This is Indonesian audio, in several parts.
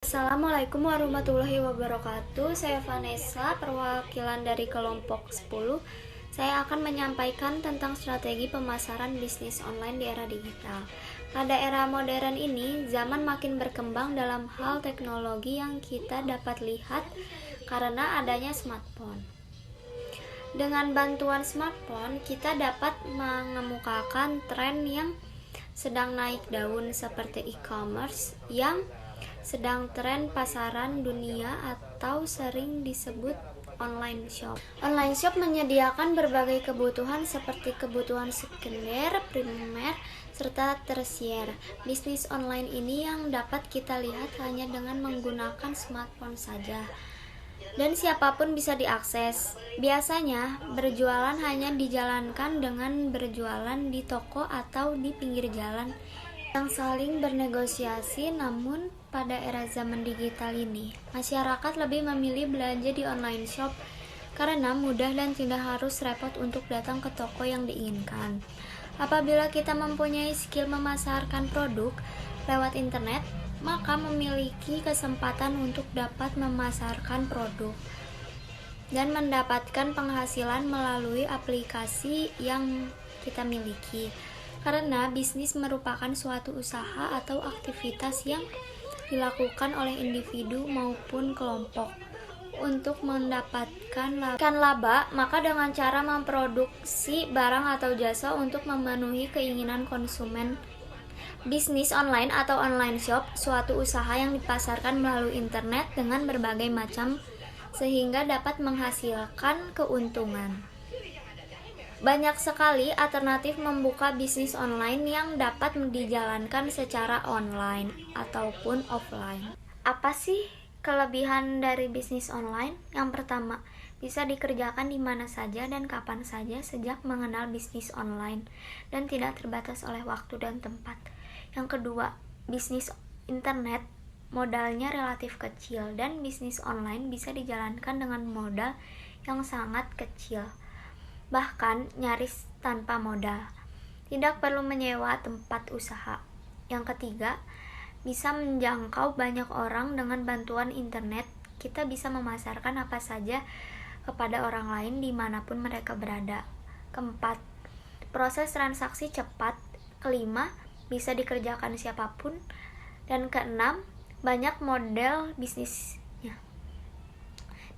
Assalamualaikum warahmatullahi wabarakatuh. Saya Vanessa, perwakilan dari kelompok 10. Saya akan menyampaikan tentang strategi pemasaran bisnis online di era digital. Pada era modern ini, zaman makin berkembang dalam hal teknologi yang kita dapat lihat karena adanya smartphone. Dengan bantuan smartphone, kita dapat mengemukakan tren yang sedang naik daun seperti e-commerce yang sedang tren pasaran dunia atau sering disebut online shop. Online shop menyediakan berbagai kebutuhan seperti kebutuhan sekunder, primer, serta tersier. Bisnis online ini yang dapat kita lihat hanya dengan menggunakan smartphone saja. Dan siapapun bisa diakses. Biasanya, berjualan hanya dijalankan dengan berjualan di toko atau di pinggir jalan yang saling bernegosiasi. Namun, pada era zaman digital ini, masyarakat lebih memilih belanja di online shop karena mudah dan tidak harus repot untuk datang ke toko yang diinginkan. Apabila kita mempunyai skill memasarkan produk lewat internet, maka memiliki kesempatan untuk dapat memasarkan produk dan mendapatkan penghasilan melalui aplikasi yang kita miliki. Karena bisnis merupakan suatu usaha atau aktivitas yang dilakukan oleh individu maupun kelompok untuk mendapatkan laba, maka dengan cara memproduksi barang atau jasa untuk memenuhi keinginan konsumen. Bisnis online atau online shop, suatu usaha yang dipasarkan melalui internet dengan berbagai macam sehingga dapat menghasilkan keuntungan. Banyak sekali alternatif membuka bisnis online yang dapat dijalankan secara online ataupun offline. Apa sih kelebihan dari bisnis online? Yang pertama, bisa dikerjakan di mana saja dan kapan saja sejak mengenal bisnis online dan tidak terbatas oleh waktu dan tempat. Yang kedua, bisnis internet modalnya relatif kecil dan bisnis online bisa dijalankan dengan modal yang sangat kecil, bahkan nyaris tanpa modal. Tidak perlu menyewa tempat usaha. Yang ketiga, bisa menjangkau banyak orang dengan bantuan internet. Kita bisa memasarkan apa saja kepada orang lain dimanapun mereka berada. Keempat, proses transaksi cepat. Kelima, bisa dikerjakan siapapun. Dan keenam, banyak model bisnisnya.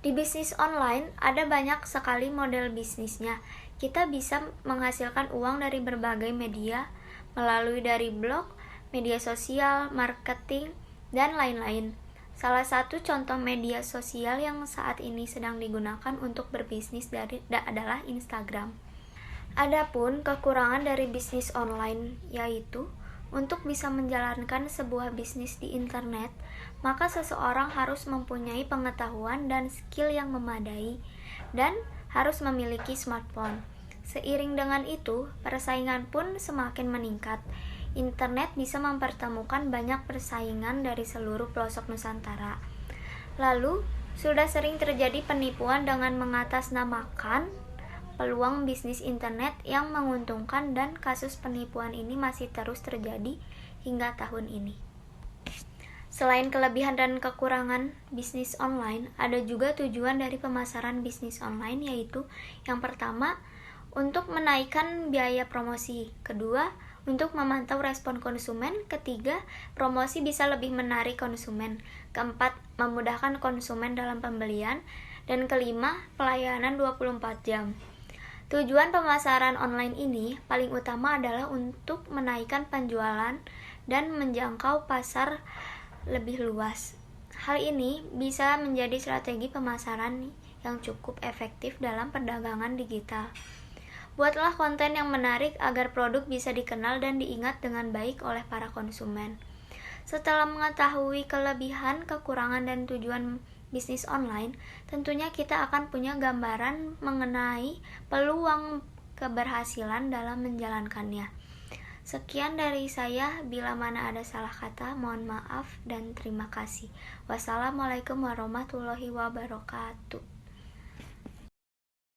Di bisnis online ada banyak sekali model bisnisnya. Kita bisa menghasilkan uang dari berbagai media melalui dari blog, media sosial, marketing, dan lain-lain. Salah satu contoh media sosial yang saat ini sedang digunakan untuk berbisnis adalah Instagram. Adapun kekurangan dari bisnis online yaitu untuk bisa menjalankan sebuah bisnis di internet, maka seseorang harus mempunyai pengetahuan dan skill yang memadai dan harus memiliki smartphone. Seiring dengan itu, persaingan pun semakin meningkat. Internet bisa mempertemukan banyak persaingan dari seluruh pelosok Nusantara. Lalu, sudah sering terjadi penipuan dengan mengatasnamakan peluang bisnis internet yang menguntungkan dan kasus penipuan ini masih terus terjadi hingga tahun ini. Selain kelebihan dan kekurangan bisnis online, ada juga tujuan dari pemasaran bisnis online yaitu yang pertama, untuk menaikkan biaya promosi. Kedua, untuk memantau respon konsumen. Ketiga, promosi bisa lebih menarik konsumen. Keempat, memudahkan konsumen dalam pembelian. Dan kelima, pelayanan 24 jam. Tujuan pemasaran online ini paling utama adalah untuk menaikkan penjualan dan menjangkau pasar lebih luas. Hal ini bisa menjadi strategi pemasaran yang cukup efektif dalam perdagangan digital. Buatlah konten yang menarik agar produk bisa dikenal dan diingat dengan baik oleh para konsumen. Setelah mengetahui kelebihan, kekurangan, dan tujuan bisnis online, tentunya kita akan punya gambaran mengenai peluang keberhasilan dalam menjalankannya. Sekian dari saya, bila mana ada salah kata, mohon maaf dan terima kasih. Wassalamualaikum warahmatullahi wabarakatuh.